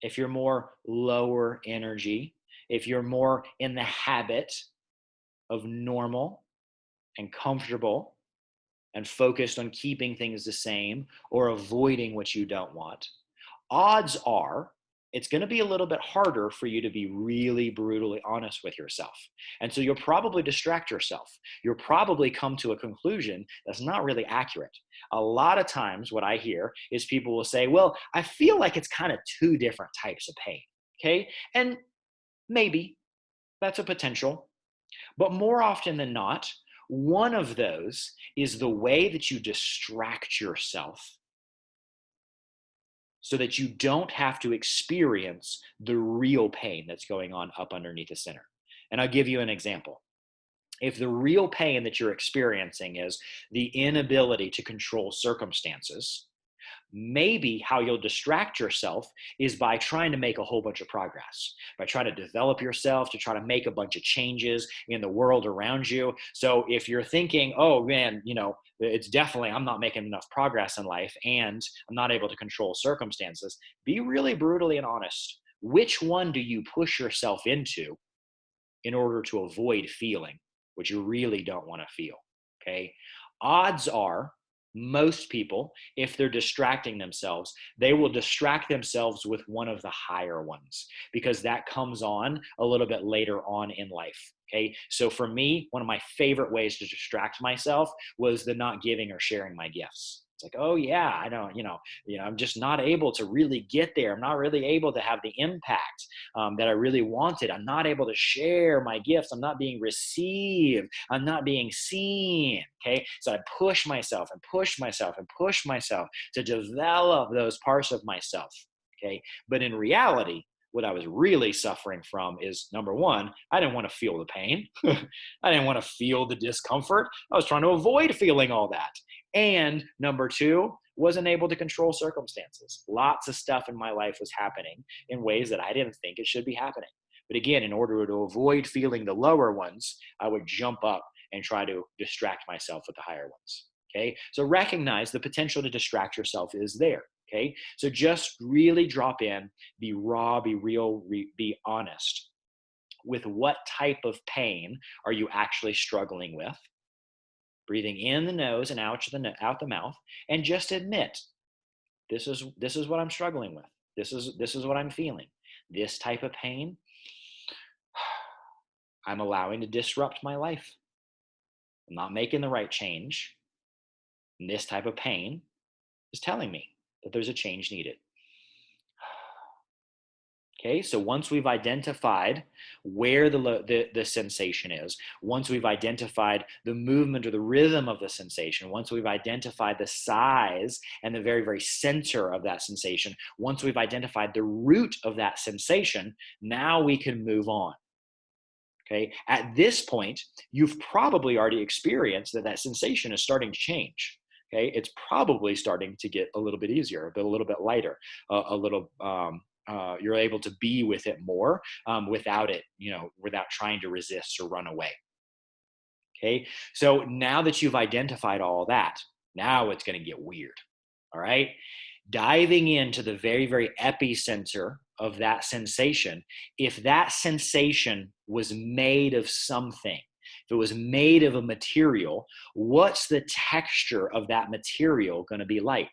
if you're more lower energy, if you're more in the habit of normal and comfortable and focused on keeping things the same or avoiding what you don't want, odds are it's going to be a little bit harder for you to be really brutally honest with yourself. And so you'll probably distract yourself. You'll probably come to a conclusion that's not really accurate. A lot of times what I hear is people will say, well, I feel like it's kind of two different types of pain. Okay. And maybe that's a potential, but more often than not, one of those is the way that you distract yourself so that you don't have to experience the real pain that's going on up underneath the center. And I'll give you an example. If the real pain that you're experiencing is the inability to control circumstances, maybe how you'll distract yourself is by trying to make a whole bunch of progress, by trying to develop yourself, to try to make a bunch of changes in the world around you. So if you're thinking, oh man, it's definitely, I'm not making enough progress in life and I'm not able to control circumstances, be really brutally and honest. Which one do you push yourself into in order to avoid feeling what you really don't want to feel? Okay. Odds are most people, if they're distracting themselves, they will distract themselves with one of the higher ones because that comes on a little bit later on in life. Okay. So for me, one of my favorite ways to distract myself was the not giving or sharing my gifts. It's like, oh yeah, I don't, I'm just not able to really get there. I'm not really able to have the impact that I really wanted. I'm not able to share my gifts. I'm not being received. I'm not being seen. Okay. So I push myself and push myself and push myself to develop those parts of myself. Okay. But in reality, what I was really suffering from is number one, I didn't want to feel the pain. I didn't want to feel the discomfort. I was trying to avoid feeling all that. And number two, wasn't able to control circumstances. Lots of stuff in my life was happening in ways that I didn't think it should be happening. But again, in order to avoid feeling the lower ones, I would jump up and try to distract myself with the higher ones. Okay. So recognize the potential to distract yourself is there. Okay. So just really drop in, be raw, be real, be honest with what type of pain are you actually struggling with. Breathing in the nose and out the mouth, and just admit, this is what I'm struggling with. This is what I'm feeling. This type of pain, I'm allowing to disrupt my life. I'm not making the right change. And this type of pain is telling me that there's a change needed. Okay, so once we've identified where the sensation is, once we've identified the movement or the rhythm of the sensation, once we've identified the size and the very, very center of that sensation, once we've identified the root of that sensation, now we can move on. Okay, at this point, you've probably already experienced that sensation is starting to change. Okay, it's probably starting to get a little bit easier, a little bit lighter, you're able to be with it more without it, without trying to resist or run away. Okay, so now that you've identified all that, now it's going to get weird. All right, diving into the very, very epicenter of that sensation. If that sensation was made of something, if it was made of a material, what's the texture of that material going to be like?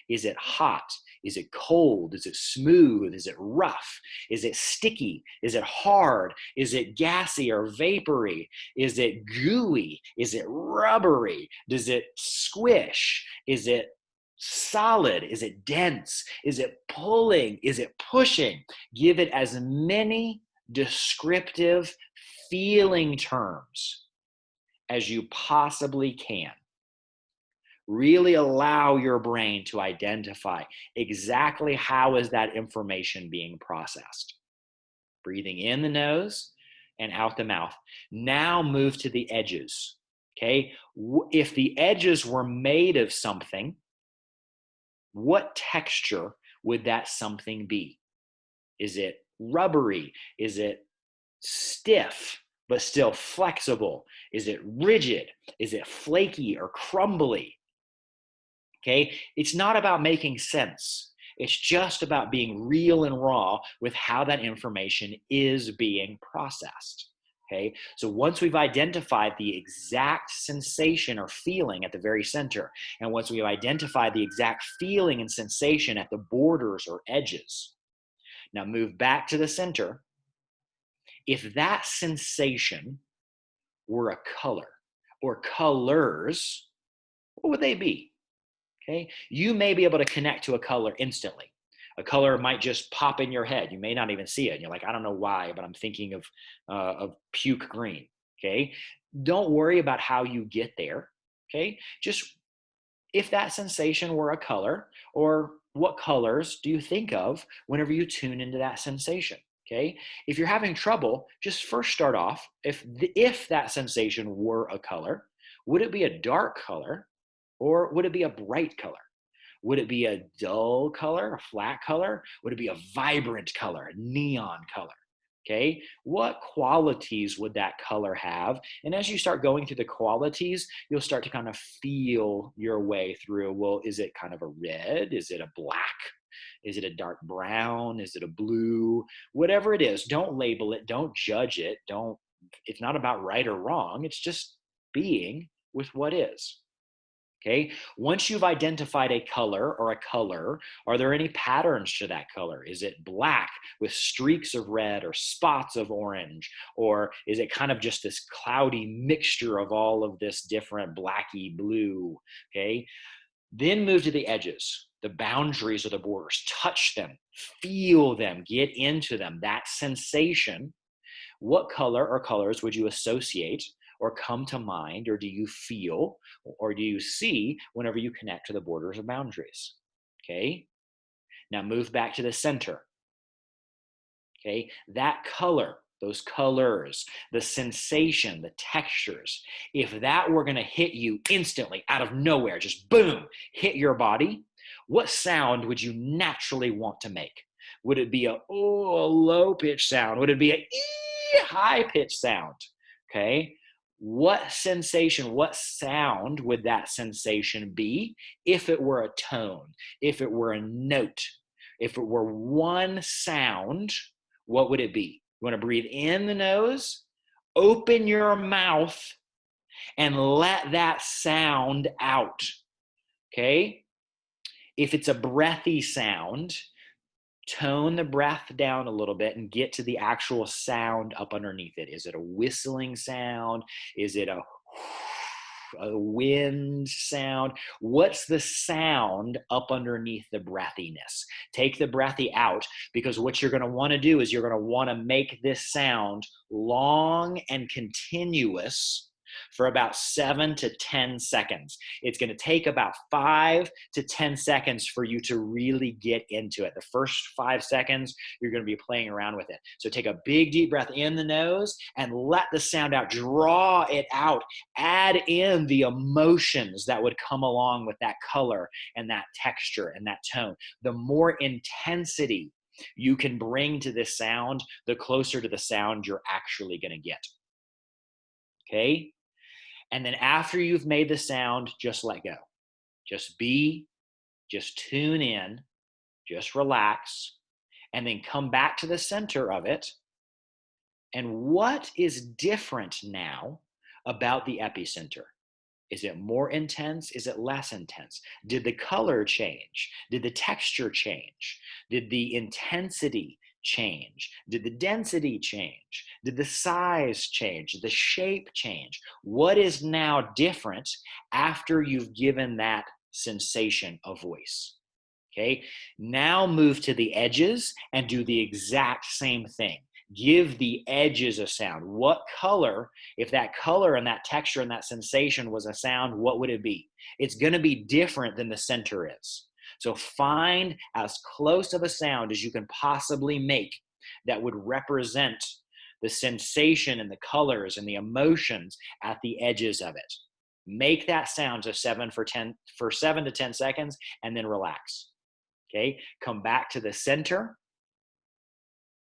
Is it hot? Is it cold? Is it smooth? Is it rough? Is it sticky? Is it hard? Is it gassy or vapory? Is it gooey? Is it rubbery? Does it squish? Is it solid? Is it dense? Is it pulling? Is it pushing? Give it as many descriptive feeling terms as you possibly can. Really allow your brain to identify exactly how is that information being processed. Breathing in the nose and out the mouth. Now move to the edges. Okay, if the edges were made of something, what texture would that something be? Is it rubbery? Is it stiff but still flexible? Is it rigid? Is it flaky or crumbly? Okay, it's not about making sense. It's just about being real and raw with how that information is being processed. Okay, so once we've identified the exact sensation or feeling at the very center, and once we've identified the exact feeling and sensation at the borders or edges, now move back to the center. If that sensation were a color or colors, what would they be? Okay, you may be able to connect to a color instantly. A color might just pop in your head. You may not even see it. And you're like, I don't know why, but I'm thinking of puke green. Okay, don't worry about how you get there. Okay, just if that sensation were a color, or what colors do you think of whenever you tune into that sensation? Okay, if you're having trouble, just first start off. If that sensation were a color, would it be a dark color? Or would it be a bright color? Would it be a dull color, a flat color? Would it be a vibrant color, a neon color? Okay, what qualities would that color have? And as you start going through the qualities, you'll start to kind of feel your way through. Well, is it kind of a red? Is it a black? Is it a dark brown? Is it a blue? Whatever it is, don't label it, don't judge it, it's not about right or wrong. It's just being with what is. Okay, once you've identified a color or a color, are there any patterns to that color? Is it black with streaks of red or spots of orange? Or is it kind of just this cloudy mixture of all of this different blacky blue? Okay, then move to the edges, the boundaries of the borders, touch them, feel them, get into them, that sensation. What color or colors would you associate or come to mind, or do you feel, or do you see whenever you connect to the borders or boundaries? Okay, now move back to the center. Okay, that color, those colors, the sensation, the textures, if that were going to hit you instantly out of nowhere, just boom, hit your body, what sound would you naturally want to make? Would it be a low pitch sound? Would it be a high pitch sound? Okay, what sensation, what sound would that sensation be if it were a tone, if it were a note, if it were one sound? What would it be? You want to breathe in the nose, open your mouth, and let that sound out, okay? If it's a breathy sound, tone the breath down a little bit and get to the actual sound up underneath it. Is it a whistling sound? Is it a wind sound? What's the sound up underneath the breathiness? Take the breathy out, because what you're going to want to do is you're going to want to make this sound long and continuous for about 7 to 10 seconds. It's going to take about 5 to 10 seconds for you to really get into it. The first 5 seconds, you're going to be playing around with it. So take a big deep breath in the nose and let the sound out. Draw it out. Add in the emotions that would come along with that color and that texture and that tone. The more intensity you can bring to this sound, the closer to the sound you're actually going to get. Okay? And then after you've made the sound, just let go. Just tune in, just relax, and then come back to the center of it. And what is different now about the epicenter? Is it more intense? Is it less intense? Did the color change? Did the texture change? Did the intensity change? Did the density change? Did the size change? Did the shape change? What is now different after you've given that sensation a voice? Okay, now move to the edges and do the exact same thing. Give the edges a sound. What color, if that color and that texture and that sensation was a sound, what would it be? It's going to be different than the center is. So find as close of a sound as you can possibly make that would represent the sensation and the colors and the emotions at the edges of it. Make that sound to 7 to 10 seconds and then relax. Okay, come back to the center.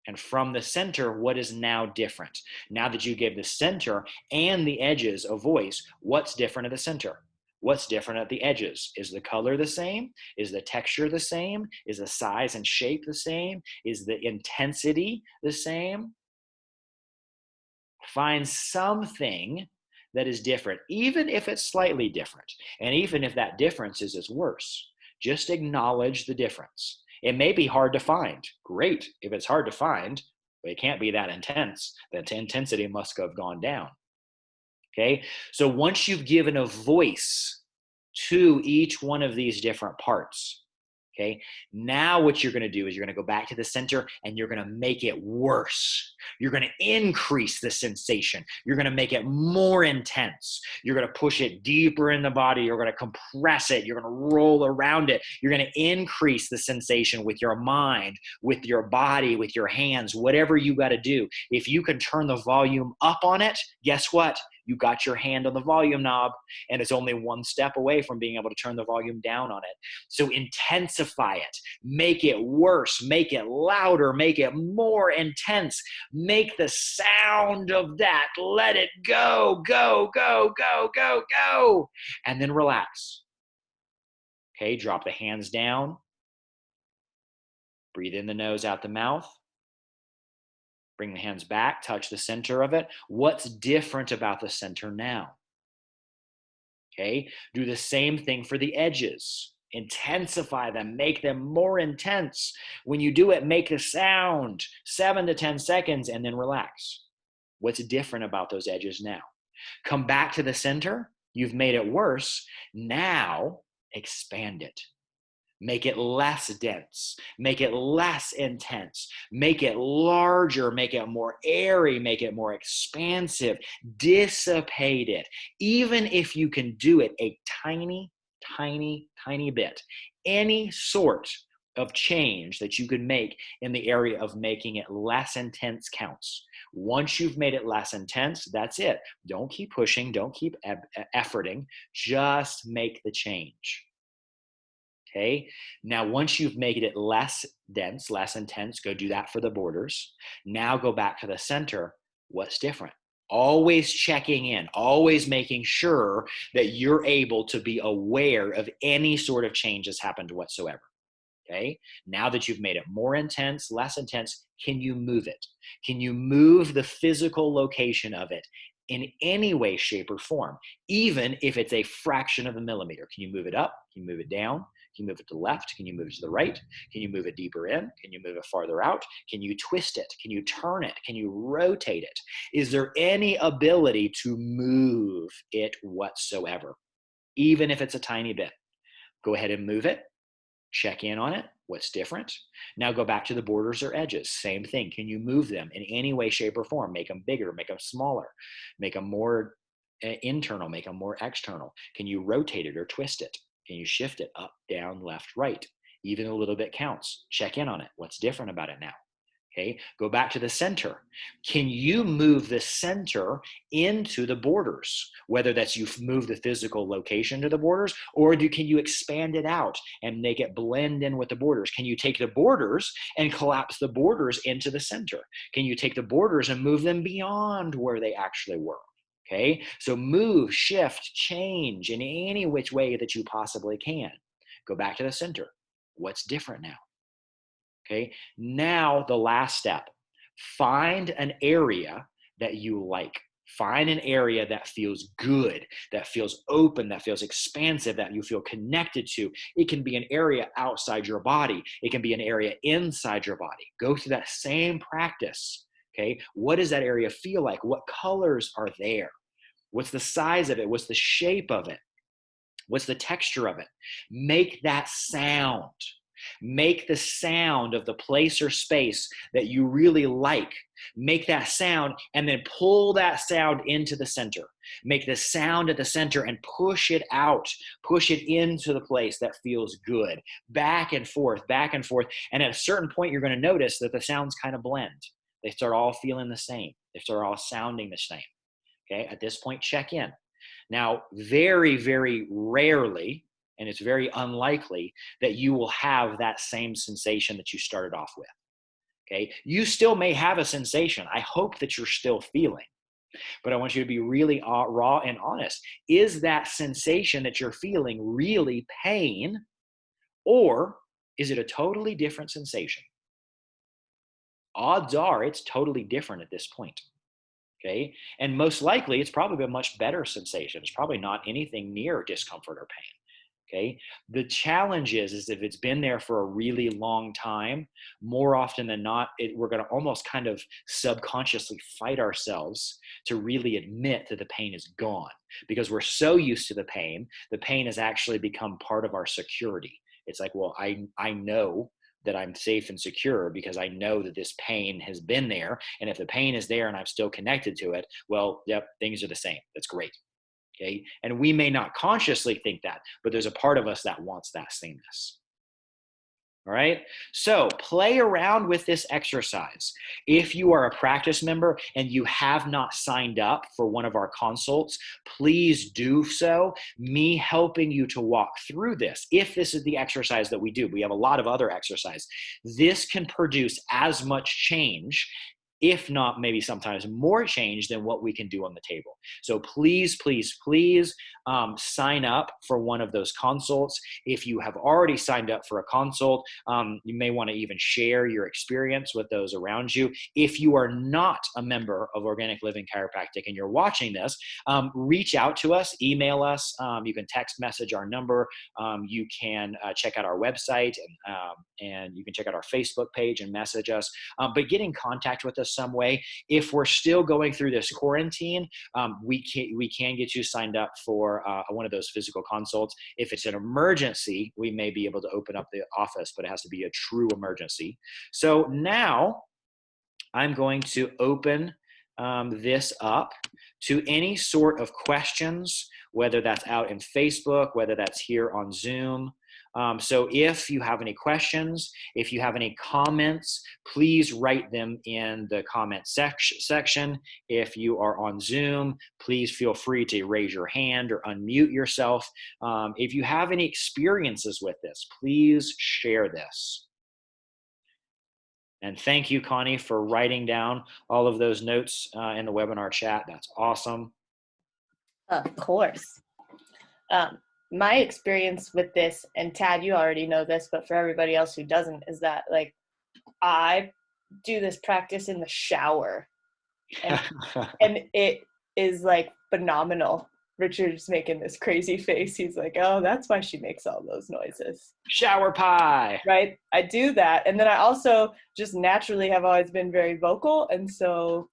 And from the center, what is now different? Now that you gave the center and the edges a voice, what's different at the center? What's different at the edges? Is the color the same? Is the texture the same? Is the size and shape the same? Is the intensity the same? Find something that is different, even if it's slightly different. And even if that difference is worse, just acknowledge the difference. It may be hard to find. Great. If it's hard to find, but it can't be that intense. That intensity must have gone down. Okay. So once you've given a voice to each one of these different parts, okay, now what you're going to do is you're going to go back to the center and you're going to make it worse. You're going to increase the sensation. You're going to make it more intense. You're going to push it deeper in the body. You're going to compress it. You're going to roll around it. You're going to increase the sensation with your mind, with your body, with your hands, whatever you got to do. If you can turn the volume up on it, guess what? You got your hand on the volume knob, and it's only one step away from being able to turn the volume down on it. So intensify it, make it worse, make it louder, make it more intense, make the sound of that, let it go, go, go, go, go, go, and then relax. Okay, drop the hands down, breathe in the nose, out the mouth. Bring the hands back, touch the center of it. What's different about the center now? Okay, do the same thing for the edges. Intensify them, make them more intense. When you do it, make a sound, 7 to 10 seconds, and then relax. What's different about those edges now? Come back to the center. You've made it worse. Now expand it. Make it less dense, make it less intense, make it larger, make it more airy, make it more expansive, dissipate it. Even if you can do it a tiny, tiny, tiny bit, any sort of change that you can make in the area of making it less intense counts. Once you've made it less intense, that's it. Don't keep pushing, don't keep efforting, just make the change. Okay, now once you've made it less dense, less intense, go do that for the borders. Now go back to the center. What's different? Always checking in, always making sure that you're able to be aware of any sort of change that's happened whatsoever. Okay, now that you've made it more intense, less intense, can you move it? Can you move the physical location of it in any way, shape, or form, even if it's a fraction of a millimeter. Can you move it up? Can you move it down? Can you move it to the left? Can you move it to the right? Can you move it deeper in? Can you move it farther out? Can you twist it? Can you turn it? Can you rotate it? Is there any ability to move it whatsoever, even if it's a tiny bit? Go ahead and move it. Check in on it. What's different? Now go back to the borders or edges. Same thing. Can you move them in any way, shape, or form? Make them bigger, make them smaller, make them more internal, make them more external. Can you rotate it or twist it? Can you shift it up, down, left, right? Even a little bit counts. Check in on it. What's different about it now? Okay, go back to the center. Can you move the center into the borders? Whether that's you've moved the physical location to the borders, or can you expand it out and make it blend in with the borders? Can you take the borders and collapse the borders into the center? Can you take the borders and move them beyond where they actually were? Okay, so move, shift, change in any which way that you possibly can. Go back to the center. What's different now? Okay, now the last step, find an area that you like. Find an area that feels good, that feels open, that feels expansive, that you feel connected to. It can be an area outside your body. It can be an area inside your body. Go through that same practice. Okay, what does that area feel like? What colors are there? What's the size of it? What's the shape of it? What's the texture of it? Make that sound. Make the sound of the place or space that you really like. Make that sound and then pull that sound into the center. Make the sound at the center and push it out. Push it into the place that feels good. Back and forth, back and forth. And at a certain point, you're going to notice that the sounds kind of blend. They start all feeling the same. They start all sounding the same. Okay, at this point, check in. Now, very, very rarely, and it's very unlikely that you will have that same sensation that you started off with. Okay, you still may have a sensation. I hope that you're still feeling, but I want you to be really raw and honest. Is that sensation that you're feeling really pain, or is it a totally different sensation? Odds are it's totally different at this point. Okay. And most likely it's probably a much better sensation. It's probably not anything near discomfort or pain. Okay. The challenge is if it's been there for a really long time, more often than not, we're going to almost kind of subconsciously fight ourselves to really admit that the pain is gone because we're so used to the pain has actually become part of our security. It's like, well, I know that I'm safe and secure because I know that this pain has been there. And if the pain is there and I'm still connected to it, well, yep, things are the same. That's great. Okay. And we may not consciously think that, but there's a part of us that wants that sameness. All right. So play around with this exercise. If you are a practice member and you have not signed up for one of our consults, please do so. Me helping you to walk through this. If this is the exercise that we do, we have a lot of other exercise. This can produce as much change, if not maybe sometimes more change than what we can do on the table. So please, please, please sign up for one of those consults. If you have already signed up for a consult, you may want to even share your experience with those around you. If you are not a member of Organic Living Chiropractic and you're watching this, reach out to us, email us. You can text message our number. You can check out our website and you can check out our Facebook page and message us. But get in contact with us some way. If we're still going through this quarantine, we can get you signed up for one of those physical consults. If it's an emergency, we may be able to open up the office, but it has to be a true emergency. So now I'm going to open this up to any sort of questions, whether that's out in Facebook, whether that's here on Zoom. So if you have any questions, if you have any comments, please write them in the comment section. If you are on Zoom, please feel free to raise your hand or unmute yourself. If you have any experiences with this, please share this. And thank you, Connie, for writing down all of those notes in the webinar chat. That's awesome. Of course. My experience with this, and Tad, you already know this, but for everybody else who doesn't, is that like I do this practice in the shower, and is like phenomenal. Richard's making this crazy face. He's like, oh, that's why she makes all those noises. Shower pie. Right? I do that. And then I also just naturally have always been very vocal. And so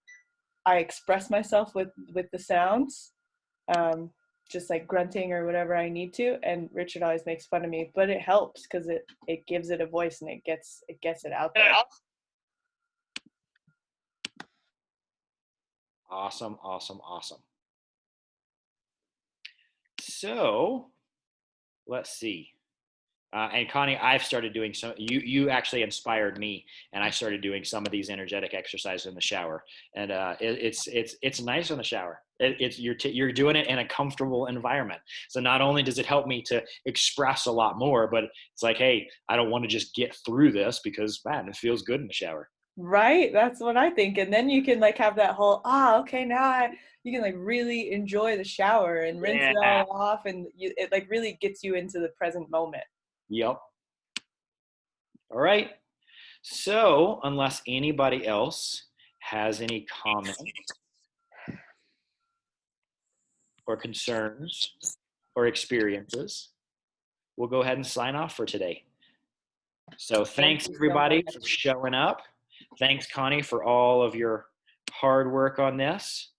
I express myself with the sounds, just like grunting or whatever I need to. And Richard always makes fun of me, but it helps because it gives it a voice and it gets it out there. Awesome, awesome, awesome. So let's see. And Connie, I've started doing some. You actually inspired me, and I started doing some of these energetic exercises in the shower, and it's nice in the shower. You're doing it in a comfortable environment. So not only does it help me to express a lot more, but it's like, hey, I don't want to just get through this because man, it feels good in the shower. Right, that's what I think. And then you can like have that whole okay, now you can like really enjoy the shower and rinse it Yeah. all off, and it like really gets you into the present moment. Yep. All right. So unless anybody else has any comments or concerns or experiences, we'll go ahead and sign off for today. So thanks everybody for showing up. Thanks Connie for all of your hard work on this.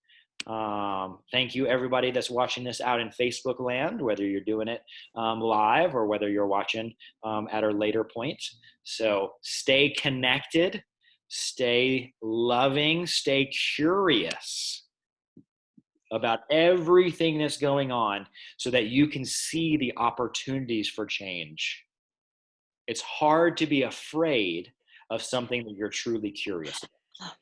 Thank you everybody that's watching this out in Facebook land, whether you're doing it live or whether you're watching at a later point. So stay connected, stay loving, stay curious about everything that's going on so that you can see the opportunities for change. It's hard to be afraid of something that you're truly curious about.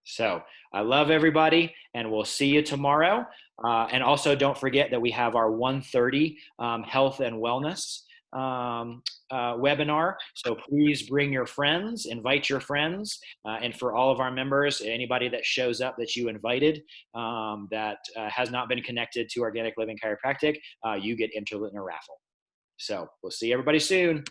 So I love everybody, and we'll see you tomorrow. And also don't forget that we have our 1:30 health and wellness webinar. So please bring your friends, invite your friends. And for all of our members, anybody that shows up that you invited that has not been connected to Organic Living Chiropractic, you get entered in a raffle. So we'll see everybody soon.